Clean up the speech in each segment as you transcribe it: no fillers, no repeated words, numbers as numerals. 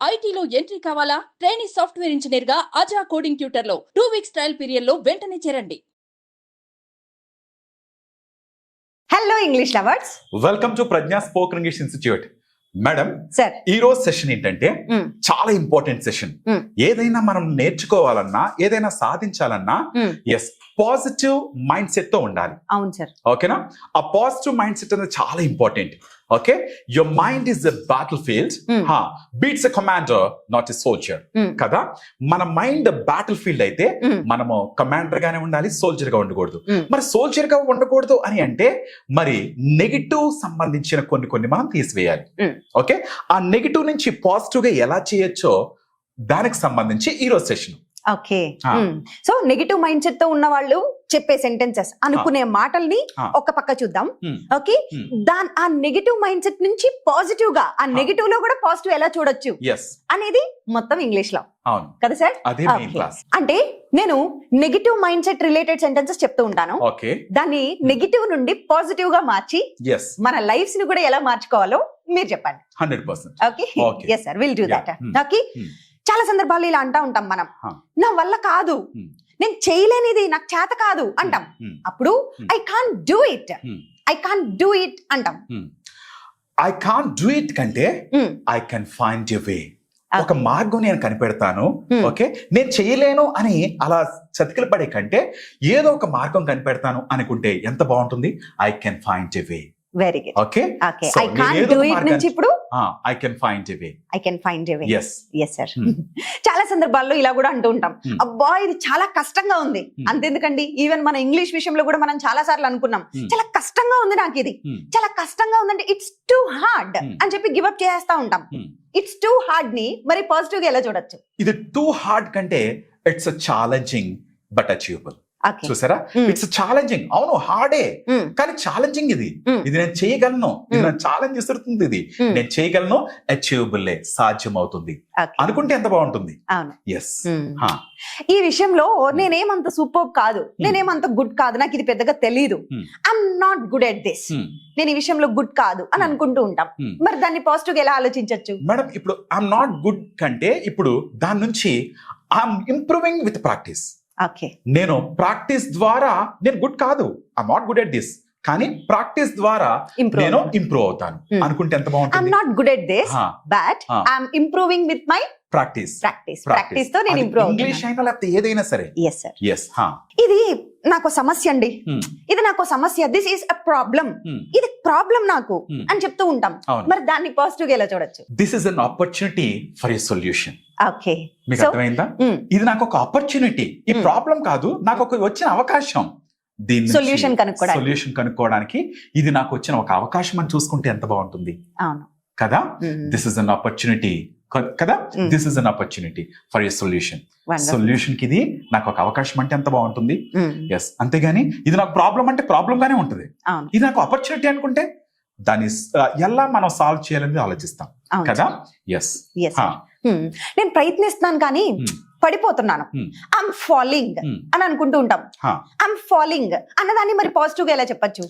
ఐటీలో ఎంట్రీ కావాలా? Trainee software engineer గా అజా కోడింగ్ ట్యూటర్ లో 2 వీక్స్ ట్రయల్ పీరియడ్ లో వెంటనే చేరండి. Hello English lovers, welcome to Pragya spoken English institute. Madam, sir ఈ రోజు సెషన్ ఏంటంటే చాలా ఇంపార్టెంట్ సెషన్. ఏదైనా మనం నేర్చుకోవాలన్నా, ఏదైనా సాధించాలన్నా ఎస్ పాజిటివ్ మైండ్ సెట్ తో ఉండాలి. అవును సార్. ఓకేనా? ఆ పాజిటివ్ మైండ్ సెట్ అనేది చాలా important. Okay, your mind is a battle field, beats a commander not a soldier. కదా, మన మైండ్ బ్యాటిల్ ఫీల్డ్ అయితే మనము కమాండర్ గానే ఉండాలి, సోల్జర్ గా ఉండకూడదు. మరి సోల్జర్ గా ఉండకూడదు అని అంటే మరి నెగిటివ్ సంబంధించిన కొన్ని మనం తీసివేయాలి. ఓకే, ఆ నెగిటివ్ నుంచి పాజిటివ్ గా ఎలా చేయొచ్చో దానికి సంబంధించి ఈ రోజు session. Okay, so negative mind set తో ఉన్న వాళ్ళు చెప్పే సెంటెన్సెస్, అనుకునే మాటల్ని ఒక పక్క చూద్దాం. ఓకే, ఆ నెగిటివ్ మైండ్ సెట్ నుంచి పాజిటివ్ గా, ఆ నెగిటివ్ లో కూడా పాజిటివ్ ఎలా చూడొచ్చు అనేది మొత్తం ఇంగ్లీష్ లో కదా సార్. అంటే నేను negative mind set related sentences చెప్తూ ఉంటాను. దాన్ని నెగిటివ్ నుండి పాజిటివ్ గా మార్చి మన లైఫ్స్ ని కూడా ఎలా మార్చుకోవాలో మీరు చెప్పండి. 100%. Okay, yes sir, we'll do that. Okay, చాలా సందర్భాల్లో ఇలా అంటా ఉంటాం మనం, నా వల్ల కాదు, నేను చేయలేనిది, నాకు చేత కాదు అంటాం. అప్పుడు I can't do it, I can't do it అంటాం. ఐ కాంట్ డూ ఇట్ కంటే ఐ కెన్ ఫైండ్ ఎ వే, ఒక మార్గం నేను కనిపెడతాను. ఓకే, నేను చేయలేను అని అలా చతికిల పడే కంటే ఏదో ఒక మార్గం కనిపెడతాను అనుకుంటే ఎంత బాగుంటుంది. I can find a way. Very good. Okay, I can't do it నుంచి ఇప్పుడు I can find a way, I can find a way. yes sir. చాలా సందర్భాల్లో ఇలా కూడా అంటూ ఉంటాం, అబ్బా ఇది చాలా కష్టంగా ఉంది. అంతెందుకండి, ఈవెన్ మన ఇంగ్లీష్ విషయంలో కూడా మనం చాలా సార్లు అనుకున్నాం, చాలా కష్టంగా ఉంది నాకు ఇది, చాలా కష్టంగా ఉందంటే ఇట్స్ టూ హార్డ్ అని చెప్పి గివ్ అప్ చేస్తా ఉంటాం. ఇట్స్ టూ హార్డ్ ని మరి పాజిటివ్ గా ఎలా చూడొచ్చు? ఇది టూ హార్డ్ కంటే ఇట్స్ ఛాలెంజింగ్ బట్ అచీవబుల్. చూసారా, ఇట్స్ ఛాలెంజింగ్. అవును, హార్డే కానీ ఛాలెంజింగ్. ఇది నేను చేయగలను, ఇది నా ఛాలెంజ్ ఇస్తుంది, ఇది నేను చేయగలను, అచీవబుల్, సాధ్యం అవుతుంది అనుకుంటే ఎంత బాగుంటుంది. ఎస్, ఈ విషయంలో నేనేమంత సూపర్ కాదు, నేనేమంత గుడ్ కాదు, నాకు ఇది పెద్దగా తెలీదు, I'm not good at this, నేను ఈ విషయంలో గుడ్ కాదు అని అనుకుంటూ ఉంటాం. మరి దాన్ని పాజిటివ్ గా ఎలా ఆలోచించవచ్చు? మేడం, ఇప్పుడు ఐఎమ్ నాట్ గుడ్ కంటే ఇప్పుడు దాని నుంచి ఐఎమ్ ఇంప్రూవింగ్ విత్ ప్రాక్టీస్. నేను ప్రాక్టీస్ ద్వారా నేను గుడ్ కాదు, I'm not good at this, కానీ ప్రాక్టీస్ ద్వారా నేను ఇంప్రూవ్ అవుతాను అనుకుంటే ఎంత బాగుంటుంది. I'm not good at this but I'm improving with my practice తో నేను ఇంప్రూవ్ అవుతాను. ఇంగ్లీష్ అయినా లేకపోతే ఏదైనా సరే. yes sir. ఇది నాకు సమస్య అండి, ఇది నాకు సమస్య, దిస్ ఈస్ అ ప్రాబ్లం, ఇది ప్రాబ్లం నాకు అని చెప్తూ ఉంటాం. మరి దాన్ని పాజిటివ్ గా ఎలా చూడొచ్చు? This is an opportunity for a solution. Okay, మీకు అర్థమైందా? ఇది నాకు ఒక ఆపర్చునిటీ, ఈ ప్రాబ్లం కాదు, నాకు ఒక వచ్చిన అవకాశం, దీన్ని సొల్యూషన్ కనుక్కోవడానికి ఇది నాకు వచ్చిన ఒక అవకాశం అని చూసుకుంటే ఎంత బాగుంటుంది. అవును కదా, దిస్ ఇస్ అన్ ఆపర్చునిటీ కదా, this is an opportunity for a solution. Solution కి ఇది నాకు ఒక అవకాశం అంటే ఎంత బాగుంటుంది. ఎస్, అంతేగాని ఇది నాకు ప్రాబ్లం అంటే ప్రాబ్లం గానే ఉంటుంది. ఇది నాకు ఆపర్చునిటీ అనుకుంటే దాన్ని ఎలా మనం సాల్వ్ చేయాలనేది ఆలోచిస్తాం కదా. ఎస్, నేను ప్రయత్నిస్తున్నాను కానీ పడిపోతున్నాను, ఐఎమ్ ఫాలింగ్ అని అనుకుంటూ ఉంటాం. ఐఎమ్ ఫాలింగ్ అన్నదాన్ని మరి పాజిటివ్ గా ఎలా చెప్పచ్చు?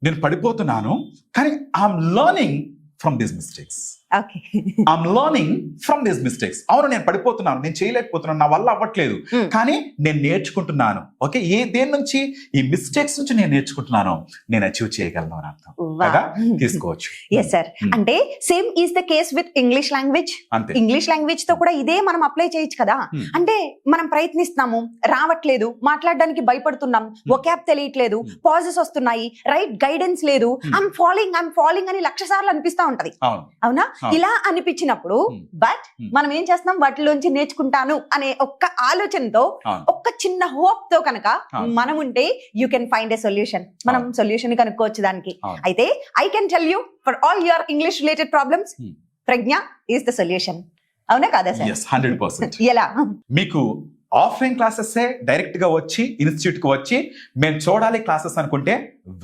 నేను పడిపోతున్నాను కానీ I'm learning from these mistakes. I'm learning from these mistakes. అవును, నేను పడిపోతున్నాను, నేను చేయలేకపోతున్నాను, నా వల్ల అవ్వట్లేదు, కానీ నేను నేర్చుకుంటున్నాను. ఓకే, దేని నుంచి? ఈ మిస్టేక్స్ నుంచి నేను నేర్చుకుంటున్నాను, నేను అచీవ్ చేయగలను అని అర్థం కదా, తీసుకోవచ్చు. yes sir. అంటే same is the case with English language. English language తో కూడా ఇదే మనం అప్లై చేయొచ్చు కదా. అంటే మనం ప్రయత్నిస్తున్నాము, రావట్లేదు, మాట్లాడడానికి భయపడుతున్నాం, వొకాబ్ తెలియట్లేదు, పాజెస్ వస్తున్నాయి, రైట్ గైడెన్స్ లేదు, ఐఎమ్ ఫాలింగ్ అని 1,00,000 సార్లు అనిపిస్తా ఉంటది. అవునా? ఇలా అనిపించినప్పుడు బట్ మనం ఏం చేస్తున్నాం, వాటిలోంచి నేర్చుకుంటాను అనే ఒక్క ఆలోచనతో, ఒక్క చిన్న హోప్ తో కనుక మనం ఉంటే you can find a solution. మనం సొల్యూషన్ కనుక్కోవచ్చు దానికి. అయితే I can tell you for all your English related problems, Pragna is the solution. అవునా కాదా సార్? 100%. ఎలా? మీకు ఆఫ్లైన్ క్లాసెస్ డైరెక్ట్ గా వచ్చి ఇన్స్టిట్యూట్ కు వచ్చి మేము చూడాలి క్లాసెస్ అనుకుంటే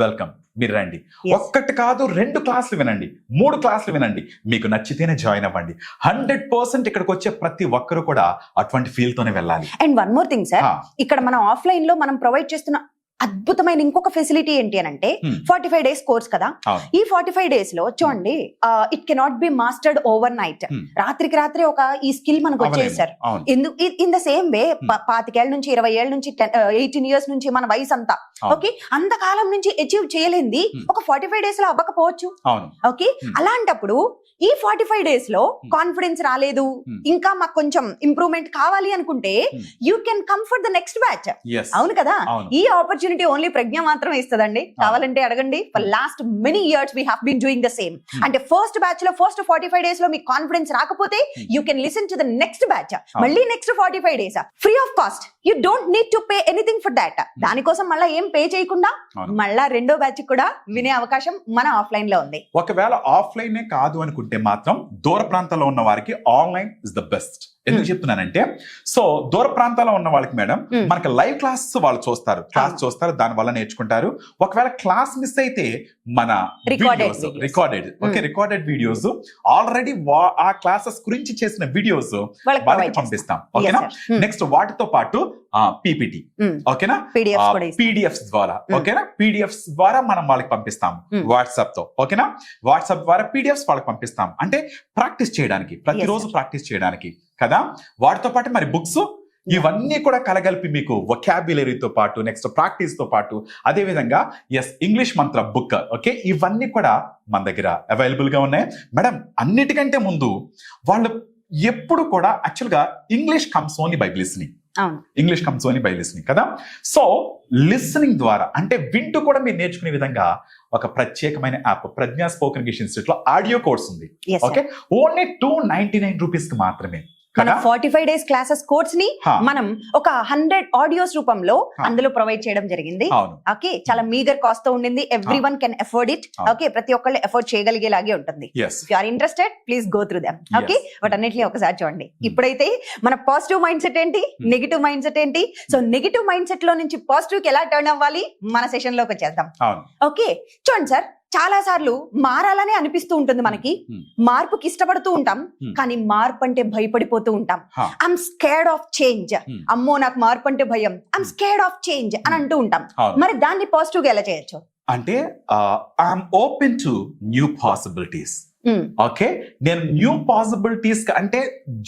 వెల్కమ్, మీరు రండి. ఒక్కటి కాదు, 2 క్లాసులు వినండి, 3 క్లాసులు వినండి, మీకు నచ్చితేనే జాయిన్ అవ్వండి. 100% ఇక్కడికి వచ్చే ప్రతి ఒక్కరు కూడా అటువంటి ఫీల్ తోనే వెళ్ళాలి. And one more thing sir, ఇక్కడ మనం ఆఫ్లైన్ లో మనం ప్రొవైడ్ చేస్తున్న అద్భుతమైన ఇంకొక ఫెసిలిటీ ఏంటి అని అంటే 45 days కోర్స్ కదా. అవును. ఈ 45 days లో చూడండి, it cannot be mastered over night. రాత్రికి రాత్రి ఒక ఈ స్కిల్ మనకు వచ్చేసారు. అవును. ఇన్ ద సేమ్ వే 25 ఏళ్ళ నుంచి 20 ఏళ్ళ నుంచి 18 years నుంచి మన వయసు అంతా ఓకే అంతకాలం నుంచి అచీవ్ చేయలేంది ఒక 45 days లో అవ్వకపోవచ్చు. అవును. ఓకే అలాంటప్పుడు ఈ 45 days లో కాన్ఫిడెన్స్ రాలేదు, ఇంకా మాకు కొంచెం ఇంప్రూవ్మెంట్ కావాలి అనుకుంటే you can come for the next batch. Yes. అవును కదా. అవును. ఈ ఆపర్చునిటీ ఓన్లీ ప్రజ్ఞ మాత్రమే ఇస్తుందండి. కావాలంటే అడగండి. For last many years we have been doing the same. అంటే ఫస్ట్ బ్యాచ్ లో ఫస్ట్ 45 days లో మీకు కాన్ఫిడెన్స్ రాకపోతే you can listen to the next batch. మళ్ళీ next 45 days free of cost. You don't need to pay anything for that. దానికోసం మళ్ళీ ఏం pay చేయకుండా మళ్ళా రెండో బ్యాచ్ కూడా వినే అవకాశం మన ఆఫ్లైన్ లో ఉంది. ఒకవేళ ఆఫ్లైన్ కాదు అనుకుంటే మాత్రం దూర ప్రాంతాల్లో ఉన్న వారికి ఆన్లైన్ ఇస్ ద బెస్ట్. ఎందుకు చెప్తున్నానంటే, సో దూర ప్రాంతాల్లో ఉన్న వాళ్ళకి మేడం మనకి లైవ్ క్లాస్ వాళ్ళు చూస్తారు, దాని వల్ల నేర్చుకుంటారు. ఒకవేళ క్లాస్ మిస్ అయితే మన రికార్డెడ్ వీడియోస్ ఆల్రెడీ ఆ క్లాసెస్ గురించి చేసిన వీడియోస్ వాళ్ళకి పంపిస్తాం. ఓకేనా. నెక్స్ట్ వాటితో పాటు పీపీటీ ఓకేనా, పీడిఎఫ్స్ ద్వారా ఓకేనా, పీడిఎఫ్స్ ద్వారా మనం వాళ్ళకి పంపిస్తాం వాట్సాప్ తో. ఓకేనా, వాట్సాప్ ద్వారా పీడిఎఫ్స్ వాళ్ళకి పంపిస్తాం. అంటే ప్రాక్టీస్ చేయడానికి, ప్రతిరోజు ప్రాక్టీస్ చేయడానికి కదా. వాటితో పాటు మరి బుక్స్ ఇవన్నీ కూడా కలగలిపి మీకు వొకాబులరీతో పాటు నెక్స్ట్ ప్రాక్టీస్ తో పాటు అదే విధంగా ఇంగ్లీష్ మంత్ర బుక్ ఓకే, ఇవన్నీ కూడా మన దగ్గర అవైలబుల్ గా ఉన్నాయి మేడం. అన్నిటికంటే ముందు వాళ్ళు ఎప్పుడు కూడా యాక్చువల్ గా English comes only by listening. English comes only by listening కదా. సో లిసనింగ్ ద్వారా అంటే వింటూ కూడా మీరు నేర్చుకునే విధంగా ఒక ప్రత్యేకమైన యాప్ ప్రజ్ఞా స్పోకెన్ ఇంగ్లీష్ ఇన్స్టిట్యూట్ లో ఆడియో కోర్స్ ఉంది. ఓకే, ఓన్లీ 299 రూపీస్ కి మాత్రమే. మన 45 days క్లాసెస్ కోర్స్ ని మనం ఒక 100 ఆడియోస్ రూపంలో అందులో ప్రొవైడ్ చేయడం జరిగింది. ఓకే, చాలా మీగర్ కాస్ట్ తో ఉండింది. Every one can afford it. Okay, ప్రతి ఒక్కళ్ళు ఎఫోర్డ్ చేయగలిగేలాగే ఉంటుంది. If you are interested please go through them. Okay, but అన్నిటిని ఒకసారి చూడండి. ఇప్పుడైతే మన పాజిటివ్ మైండ్ సెట్ ఏంటి, నెగిటివ్ మైండ్ సెట్ ఏంటి, సో నెగిటివ్ మైండ్ సెట్ లో నుంచి పాజిటివ్ కి ఎలా టర్న్ అవ్వాలి మన సెషన్ లోకి వచ్చేద్దాం. ఓకే, చూడండి సార్, చాలా సార్లు మారాలని అనిపిస్తూ ఉంటుంది మనకి, మార్పుకి ఇష్టపడుతూ ఉంటాం, కానీ మార్పు అంటే భయపడిపోతూ ఉంటాం. ఐఎమ్ స్కేర్డ్ ఆఫ్ చేంజ్, అమ్మో నాకు మార్పు అంటే భయం, ఐఎమ్ స్కేర్డ్ ఆఫ్ చేంజ్ అని అంటూ ఉంటాం. మరి దాన్ని పాజిటివ్ గా ఎలా చేయొచ్చు అంటే I'm open to new possibilities. Okay, నేను న్యూ పాసిబిలిటీస్ అంటే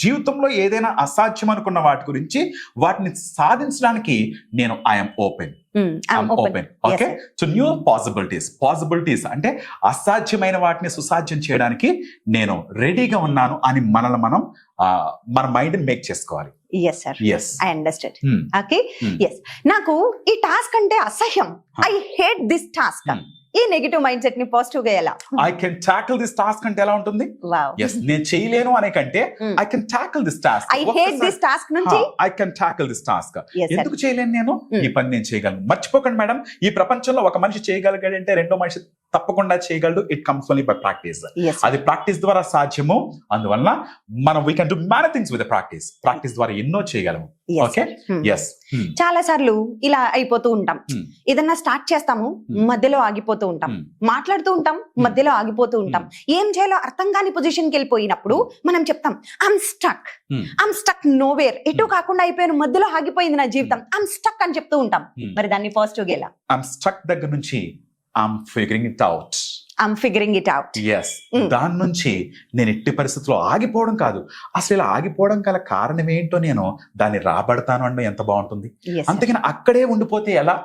జీవితంలో ఏదైనా అసాధ్యం అనుకున్న వాటి గురించి వాటిని సాధించడానికి నేను I'm open. Okay, so new possibilities అంటే అసాధ్యమైన వాటిని సుసాధ్యం చేయడానికి నేను రెడీగా ఉన్నాను అని మనల్ని మనం మన మైండ్ మేక్ చేసుకోవాలి. Yes sir, I understand. Okay, yes, నాకు ఈ టాస్క్ అంటే అసహ్యం, ఐ హేట్ దిస్ టాస్క్. ఈ నెగటివ్ మైండ్ సెట్ ని పాజిటివ్ గా ఎలా I can tackle this task అంటే ఎలా ఉంటుంది? నేను చేయలేను అనే కంటే I can tackle this task. I hate this task నుంచి I can tackle this task. ఎందుకు చేయలేను నేను? ఈ పని నేను చేయగలను. మర్చిపోకండి మేడం, ఈ ప్రపంచంలో ఒక మనిషి చేయగలిగాడంటే రెండో మనిషి తప్పకుండా చేయగలడు. It comes only by practice. అది ప్రాక్టీస్ ద్వారా సాధ్యము. అందువల్ల మనం we can do many things with practice ద్వారా ఎన్నో చేయగలము. ఓకే, చాలా సార్లు ఇలా అయిపోతూ ఉంటాం. ఏదన్నా స్టార్ట్ చేస్తాము, మధ్యలో ఆగిపోతూ ఉంటాం, మాట్లాడుతూ ఉంటాం, మధ్యలో ఆగిపోతూ ఉంటాం. ఏం చేయాలో అర్థం కాని పొజిషన్ కి వెళ్ళిపోయినప్పుడు మనం చెప్తాం ఐఎమ్ స్టక్ నోవేర్, ఎటు కాకుండా అయిపోయాను, మధ్యలో ఆగిపోయింది నా జీవితం, ఐఎమ్ స్టక్ అని చెప్తూ ఉంటాం. మరి దాన్ని పాజిటివ్ గా ఎలా? ఐఎమ్ స్టక్ దగ్గర నుంచి I'm figuring it out. Yes. దాని నుంచి నేను ఎట్టి పరిస్థితుల్లో ఆగిపోవడం కాదు, అసలు ఇలా ఆగిపోవడం గల కారణం ఏంటో నేను దాన్ని రాబడతాను అంటే ఎంత బాగుంటుంది. అందుకని అక్కడే ఉండిపోతే ఎలా?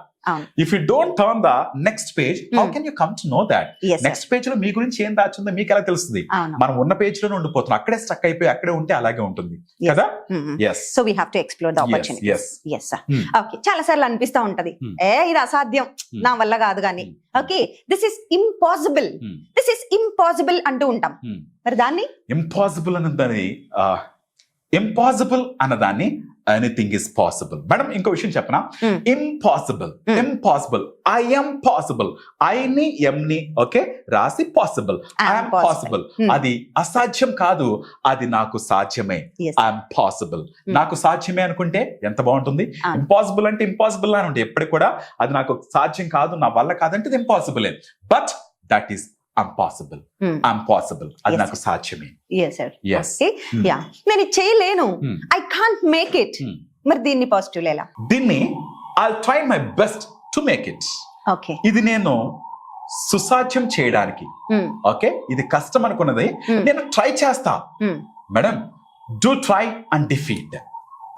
If you don't turn the next page, how can you come to know that? Next page లో మీ గురించి ఏం దాచుందో మీకు ఎలా తెలుస్తుంది? మనం ఉన్న పేజ్ లోనే ఉండిపోతున్నాం, అక్కడే స్టక్ అయిపోయి అక్కడే ఉంటే అలాగే ఉంటుంది కదా. So we have to explore the opportunities. yes sir. Okay, చాలా సార్లు అనిపిస్తా ఉంటది, ఇది అసాధ్యం, నా వల్ల కాదు కానీ, ఓకే దిస్ ఇస్ ఇంపాసిబుల్ అంటూ ఉంటాం. మరి దాన్ని ఇంపాసిబుల్ అన్నదాన్ని ఎనీథింగ్ ఇస్ పాసిబుల్. మేడం ఇంకో విషయం చెప్పనా? ఇంపాసిబుల్ ఐఎమ్ పాసిబుల్, ఐని ఎంని ఓకే రాసి పాసిబుల్, ఐఎమ్ పాసిబుల్. అది అసాధ్యం కాదు, అది నాకు సాధ్యమే. ఐఎమ్ పాసిబుల్, నాకు సాధ్యమే అనుకుంటే ఎంత బాగుంటుంది. ఇంపాసిబుల్ అంటే ఇంపాసిబుల్ అని ఉంటే ఎప్పటికి కూడా అది నాకు సాధ్యం కాదు, నా వల్ల కాదంటే ఇది impossible. But that is impossible. అది నాకు సాధ్యమే. నేను చేయలేను, ఐ కాంట్ మేక్ ఇట్. మరి దీన్ని పాజిటివ్ ఎలా? దీన్ని I'll try my best to make it. Okay. ఇది నేను సుసాధ్యం చేయడానికి, ఓకే, ఇది కష్టం అనుకున్నది నేను ట్రై చేస్తా. Madam, do try and defeat.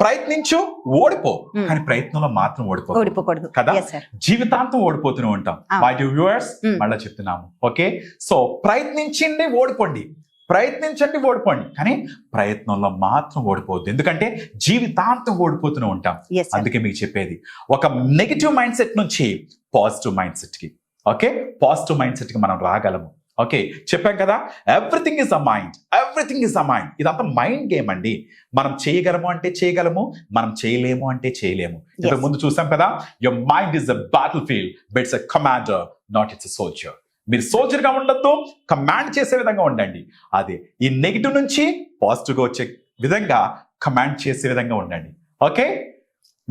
ప్రయత్నించు, ఓడిపో, కానీ ప్రయత్నంలో మాత్రం ఓడిపోకూడదు కదా. Yes, sir. జీవితాంతం ఓడిపోతూనే ఉంటాం. మై డియర్ వ్యూవర్స్, మళ్ళీ చెప్తున్నాము, ఓకే. సో ప్రయత్నించండి, ఓడిపోండి, ప్రయత్నించండి, ఓడిపోండి, కానీ ప్రయత్నంలో మాత్రం ఓడిపోవద్దు. ఎందుకంటే జీవితాంతం ఓడిపోతూనే ఉంటాం. Yes, sir. అందుకే మీకు చెప్పేది, ఒక నెగిటివ్ మైండ్ సెట్ నుంచి పాజిటివ్ మైండ్ సెట్ కి, ఓకే, పాజిటివ్ మైండ్ సెట్ కి మనం రాగలము. ఓకే, చెప్పాం కదా, everything is a mind, everything is a mind. ఇదంతా మైండ్ గేమ్ అండి. మనం చేయగలము అంటే చేయగలము, మనం చేయలేము అంటే చేయలేము. ఇంతకు ముందు చూసాం కదా, your mind is a battle field, but it's a commander, not it's a soldier. మీరు సోల్జర్ గా ఉండొద్దు, కమాండ్ చేసే విధంగా ఉండండి. అదే ఈ నెగిటివ్ నుంచి పాజిటివ్ గా వచ్చే విధంగా కమాండ్ చేసే విధంగా ఉండండి. Okay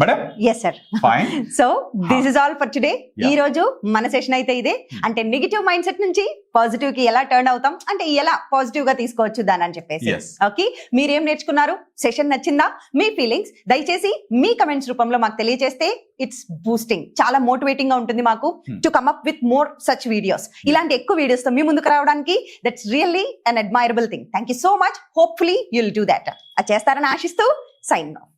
madam? Yes sir. Fine. So this is all for today. Yeah. ఈ రోజు మన సెషన్ అయితే ఇదే. అంటే నెగిటివ్ మైండ్ సెట్ నుంచి పాజిటివ్ కి ఎలా టర్న్ అవుతాం, అంటే ఎలా పాజిటివ్ గా తీసుకోవచ్చు దాని అని చెప్పేసి. Yes. ఓకే, మీరేం నేర్చుకున్నారు? సెషన్ నచ్చిందా? మీ ఫీలింగ్స్ దయచేసి మీ కమెంట్స్ రూపంలో మాకు తెలియజేస్తే ఇట్స్ బూస్టింగ్, చాలా మోటివేటింగ్ గా ఉంటుంది మాకు to come up with more such videos. ఇలాంటి ఎక్కువ వీడియోస్ తో మీ ముందుకు రావడానికి that's really an admirable thing. Thank you so much. Hopefully you'll do that. అది చేస్తారని ఆశిస్తూ సైన్ ఆఫ్.